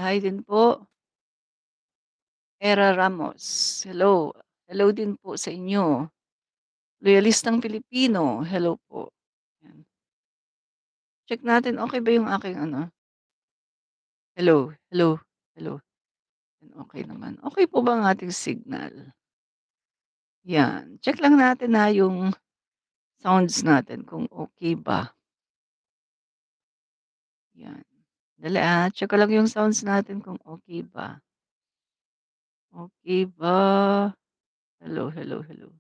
Hi din po, Era Ramos. Hello. Hello din po sa inyo. Loyalistang Pilipino, hello po. Yan. Check natin, okey ba yung aking ano? Hello, hello, hello. Yan, okey naman. Okey po ba ang ating signal? Yan. Check lang natin, yung sounds natin kung okey ba. Yan. Dali, check ko lang yung sounds natin kung okey ba. Okey ba? Hello, hello, hello.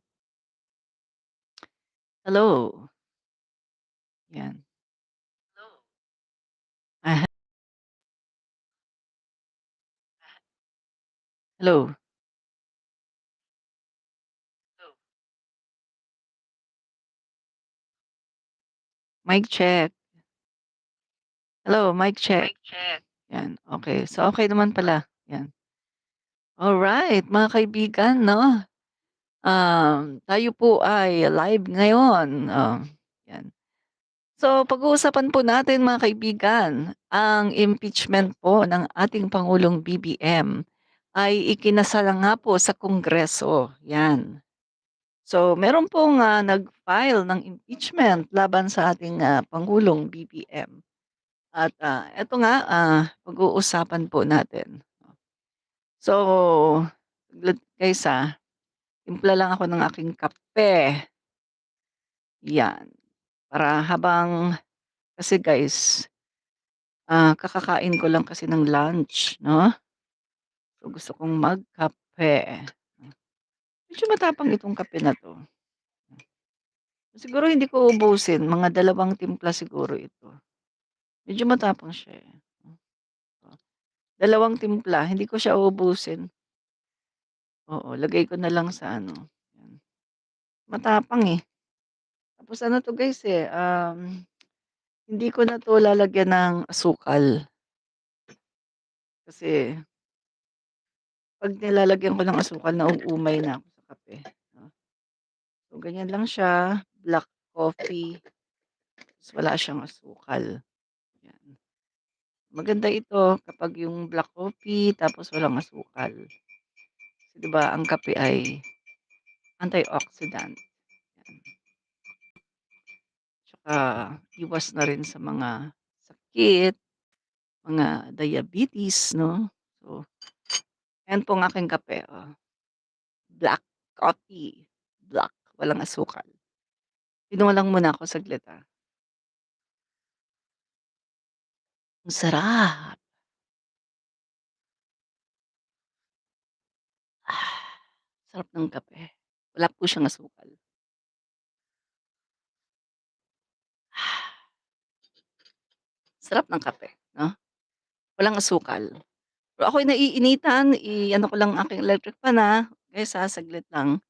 Hello. Yan. Ah, hello. Mic check. Hello, mic check. Yan, okey. So, okey naman pala, yan. Alright, mga kaibigan 'no, tayo po ay live ngayon, yan. So, pag-uusapan po natin mga kaibigan, ang impeachment po ng ating Pangulong BBM ay ikinasala nga po sa Kongreso, yan. So, meron pong, nag-file ng impeachment laban sa ating, Pangulong BBM at, eto nga, pag-uusapan po natin. So, saglit guys, timpla lang ako ng aking kape, 'yan. Para habang kasi guys, kakakain ko lang kasi ng lunch 'no, so gusto kong magkape. Medyo matapang itong kape na 'to. Siguro hindi ko uubusin, mga 2 timpla siguro ito. Medyo matapang siya, eh. 2 timpla, hindi ko siya uubusin. Oo, lagay ko na lang sa ano, 'yan. Matapang, eh. Tapos ano 'to guys, eh, hindi ko na 'to lalagyan ng asukal. Kasi 'pag nilalagyan ko ng asukal nauumay na ako sa kape, 'no. So ganyan lang siya, black coffee, ta's wala siyang asukal, 'yan. Maganda ito kapag yung black coffee tapos walang asukal. Kasi 'di ba ang kape ay antioxidant, 'yan. Tsaka iwas na rin sa mga sakit, mga diabetes 'no. So, ayan po ang aking kape, black coffee, black, walang asukal. Inuman lang muna ako saglit, Ang sarap. Ah, Sarap ng kape. Wala po siyang asukal. Sarap ng kape 'no, walang asukal. Pero ako'y naiinitan, i-ano ko lang ang aking electric fan, guys, saglit lang.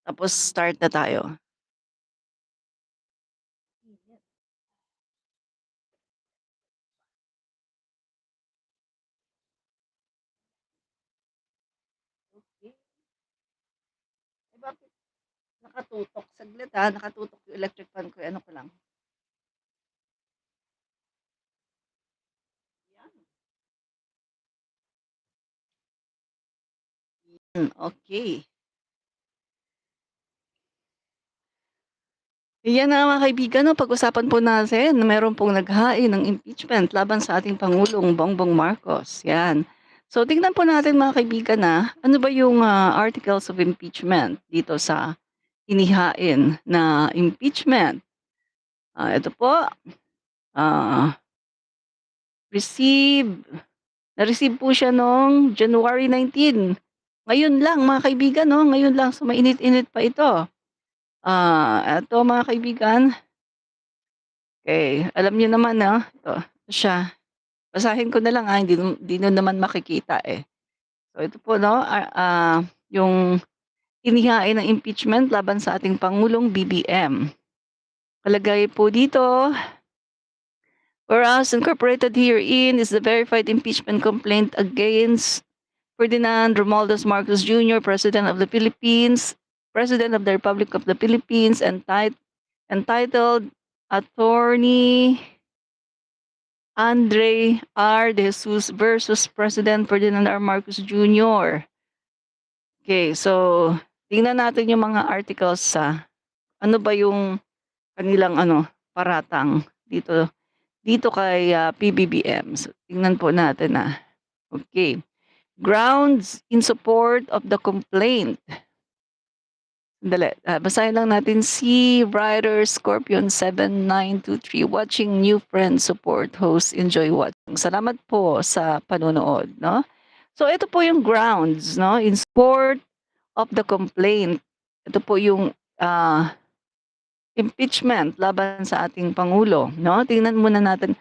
Tapos start na tayo. Okey. Eh, bakit nakatutok? Saglit, nakatutok yung electric fan ko, i-ano ko lang. Yan, okey. Iyan na mga kaibigan 'no, pag-usapan po natin na meron pong naghain ng impeachment laban sa ating Pangulong Bongbong Marcos, 'yan. So tingnan po natin mga kaibigan, ano ba yung, articles of impeachment dito sa inihain na impeachment. Ito po, ah, receive na-receive po siya nung January 19. Ngayon lang mga kaibigan 'no, ngayon lang, so mainit-init pa ito. Eto mga kaibigan, okey, alam niyo naman 'no, ito siya. Basahin ko na lang, hindi niyo naman makikita, eh. So ito po 'no, yung inihain ng impeachment laban sa ating Pangulong BBM. Nakalagay po dito, "Whereas incorporated herein is the verified impeachment complaint against Ferdinand Romualdez Marcos Jr., President of the Philippines, President of the Republic of the Philippines, entitled Attorney Andre R. De Jesus versus President Ferdinand R. Marcos Jr. Okay, so tingnan natin yung mga articles sa ano ba yung kanilang paratang dito kay PBBM. So tingnan po natin. Okay. Grounds in support of the complaint. Sandali, basahin lang natin si Rider Scorpion 7923 watching new friend support host enjoy watching. Salamat po sa panonood, no? So ito po yung grounds, no, in support of the complaint. Ito po yung impeachment laban sa ating pangulo, no? Tingnan muna natin.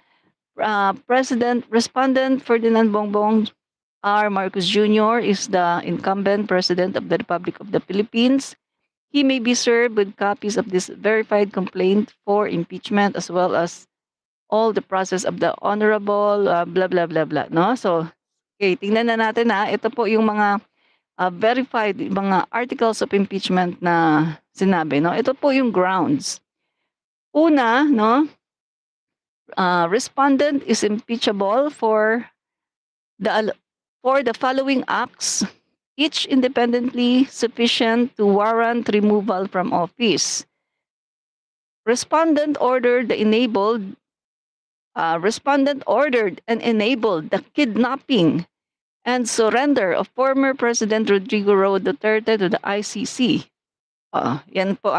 Respondent Ferdinand Bongbong R. Marcos Jr. is the incumbent president of the Republic of the Philippines. He may be served with copies of this verified complaint for impeachment as well as all the process of the honorable blah blah blah blah, no? So, okay, tingnan na natin ito po yung mga verified mga articles of impeachment na sinabi, no? Ito po yung grounds. Una, no? Respondent is impeachable for the following acts, each independently sufficient to warrant removal from office. Respondent ordered and enabled the kidnapping and surrender of former President Rodrigo Roa Duterte to the ICC. Yan po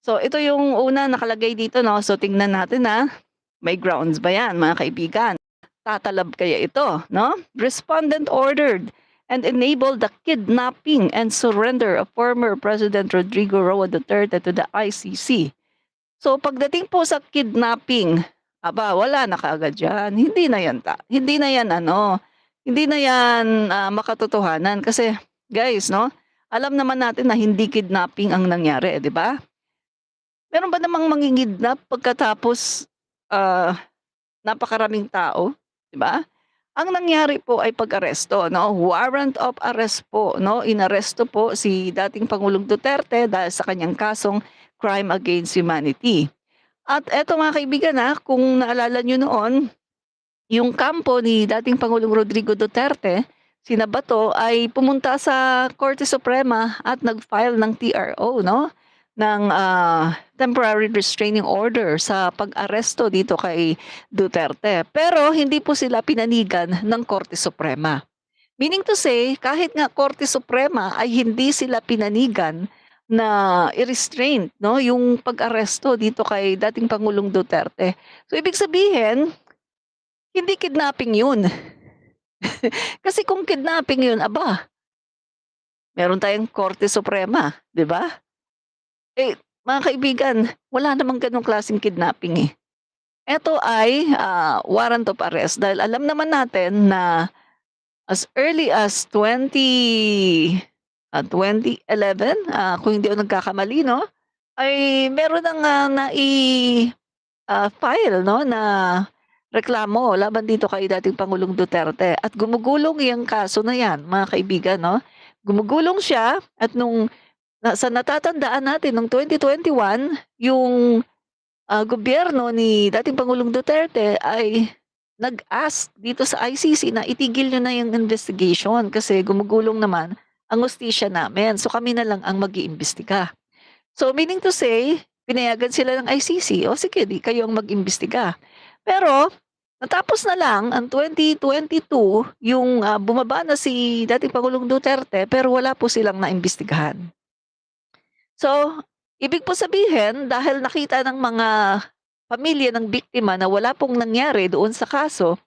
So ito yung una nakalagay dito, no? So tingnan natin may grounds ba yan, mga kaibigan? Tatalab kaya ito, no? Respondent ordered and enabled the kidnapping and surrender of former President Rodrigo Roa Duterte to the ICC. So pagdating po sa kidnapping, wala na kaagad yan. Hindi na yan hindi na yan makatotohanan kasi guys, no? Alam naman natin na hindi kidnapping ang nangyari, di ba? Meron ba namang mangingidnap pagkatapos napakaraming tao, di ba? Ang nangyari po ay pag-aresto, no? Warrant of arrest po, no? Inaresto po si dating Pangulong Duterte dahil sa kanyang kasong crime against humanity. At eto mga kaibigan kung naalala nyo noon, yung kampo ni dating Pangulong Rodrigo Duterte, sina Bato ay pumunta sa Korte Suprema at nag-file ng TRO, no? Ng temporary restraining order sa pag-aresto dito kay Duterte. Pero hindi po sila pinanigan ng Korte Suprema. Meaning to say, kahit nga Korte Suprema ay hindi sila pinanigan na i-restrain, no, yung pag-aresto dito kay dating Pangulong Duterte. So ibig sabihin, hindi kidnapping yun. Kasi kung kidnapping yun, meron tayong Korte Suprema, di ba? Mga kaibigan, wala namang ganong klaseng kidnapping Ito ay warrant of arrest dahil alam naman natin na as early as 2011, kung hindi ako nagkakamali, no, ay meron ng file, no, na reklamo laban dito kay dating Pangulong Duterte at gumugulong yung kaso na yan, mga kaibigan, no? Gumugulong siya at sa natatandaan natin noong 2021, yung gobyerno ni dating Pangulong Duterte ay nag-ask dito sa ICC na itigil nyo na yung investigation kasi gumugulong naman ang hustisya namin. So kami na lang ang mag-iimbestiga. So meaning to say, pinayagan sila ng ICC, o sige, di kayo ang mag-imbestiga. Pero natapos na lang ang 2022, yung bumaba na si dating Pangulong Duterte pero wala po silang naimbestigahan. So, ibig po sabihin dahil nakita ng mga pamilya ng biktima na wala pong nangyari doon sa kaso,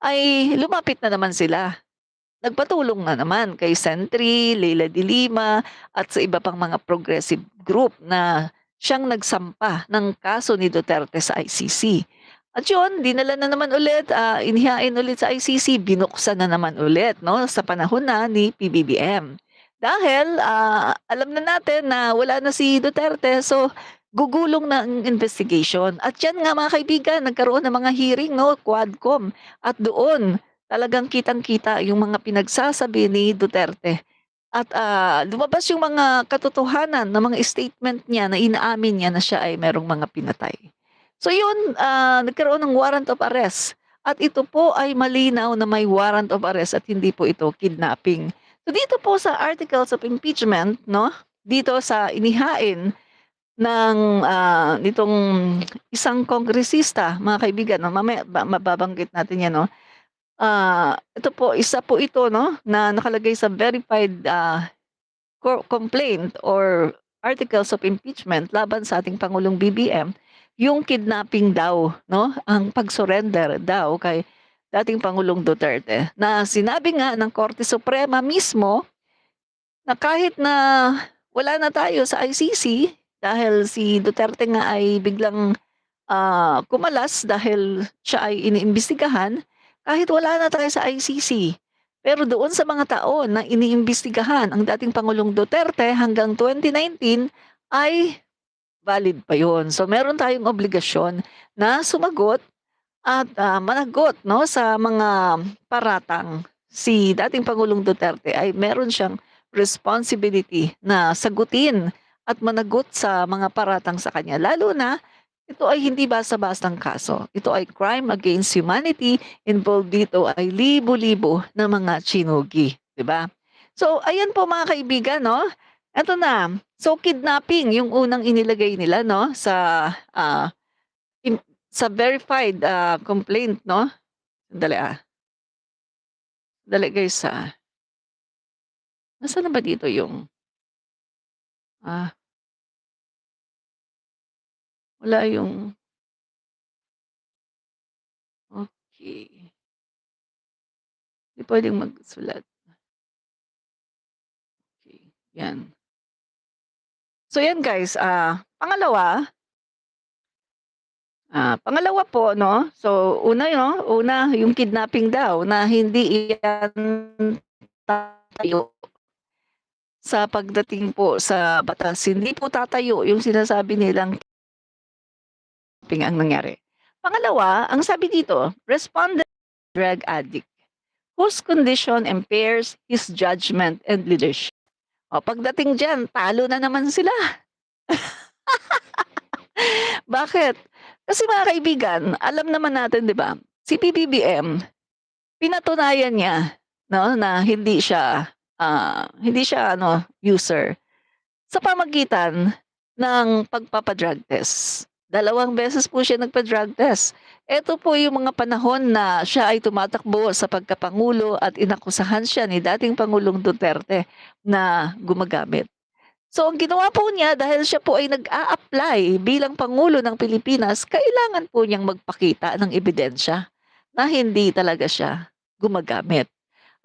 ay lumapit na naman sila. Nagpatulong na naman kay Sentry, Leila de Lima at sa iba pang mga progressive group na siyang nagsampa ng kaso ni Duterte sa ICC. At yun, dinala na naman ulit, inihain ulit sa ICC, binuksan na naman ulit, no, sa panahon na ni PBBM. Dahil alam na natin na wala na si Duterte, so gugulong na ang investigation. At yan nga mga kaibigan, nagkaroon ng mga hearing, no, Quadcom. At doon, talagang kitang-kita yung mga pinagsasabi ni Duterte. At lumabas yung mga katotohanan na mga statement niya na inaamin niya na siya ay merong mga pinatay. So yun, nagkaroon ng warrant of arrest. at ito po ay malinaw na may warrant of arrest at hindi po ito kidnapping. So dito po sa articles of impeachment 'no, dito sa inihain ng, nitong isang kongresista mga kaibigan 'no, mamaya mababanggit natin 'yan 'no. Ito po isa po ito 'no, na nakalagay sa verified, complaint or articles of impeachment laban sa ating Pangulong BBM, yung kidnapping daw 'no, ang pag-surrender daw kay dating Pangulong Duterte na sinabi nga ng Korte Suprema mismo na kahit na wala na tayo sa ICC dahil si Duterte nga ay biglang, kumalas dahil siya ay iniimbestigahan, kahit wala na tayo sa ICC. Pero doon sa mga taon na iniimbestigahan ang dating Pangulong Duterte hanggang 2019 ay valid pa yun. So meron tayong obligasyon na sumagot at, managot 'no, sa mga paratang. Si dating Pangulong Duterte ay meron siyang responsibility na sagutin at managot sa mga paratang sa kanya, lalo na ito ay hindi basta-bastang kaso. Ito ay crime against humanity, involved dito ay libo-libo na mga Chinogi, 'di ba? So ayan po mga kaibigan 'no, eto na. So kidnapping yung unang inilagay nila 'no ah sa verified, complaint 'no? Sandali, sandali guys, nasaan na ba dito yung, ah, wala yung okey, di puwedeng magsulat, okey, 'yan. So 'yan guys, pangalawa po 'no, so una yung kidnapping daw na hindi iyan tatayo sa pagdating po sa batas, hindi po tatayo yung sinasabi nilang kidnapping ang nangyari. Pangalawa, ang sabi dito, respondent drug addict whose condition impairs his judgment and leadership. O pagdating diyan, talo na naman sila. Bakit? Kasi mga kaibigan, alam naman natin 'di ba, si PBBM pinatunayan niya 'no, na hindi siya ano, user sa pamagitan ng pagpapa-drug test. 2 beses po siya nagpa-drug test. Eto po yung mga panahon na siya ay tumatakbo sa pagkapangulo at inakusahan siya ni dating Pangulong Duterte na gumagamit. So ang ginawa po niya dahil siya po ay nag-a-apply bilang Pangulo ng Pilipinas, kailangan po niyang magpakita ng ebidensya na hindi talaga siya gumagamit.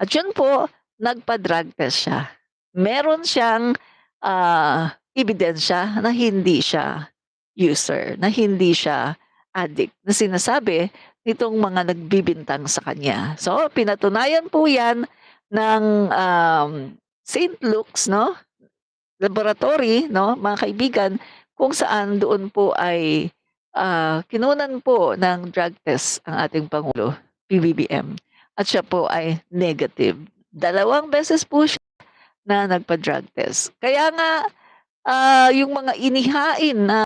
At yun po, nagpa-drug test siya. Meron siyang, ebidensya na hindi siya user, na hindi siya addict, na sinasabi nitong mga nagbibintang sa kanya. So pinatunayan po yan ng, St. Luke's 'no, laboratory 'no, mga kaibigan, kung saan doon po ay, kinunan po ng drug test ang ating Pangulo, PBBM, at siya po ay negative. 2 beses po siya na nagpa-drug test. Kaya nga, yung mga inihain na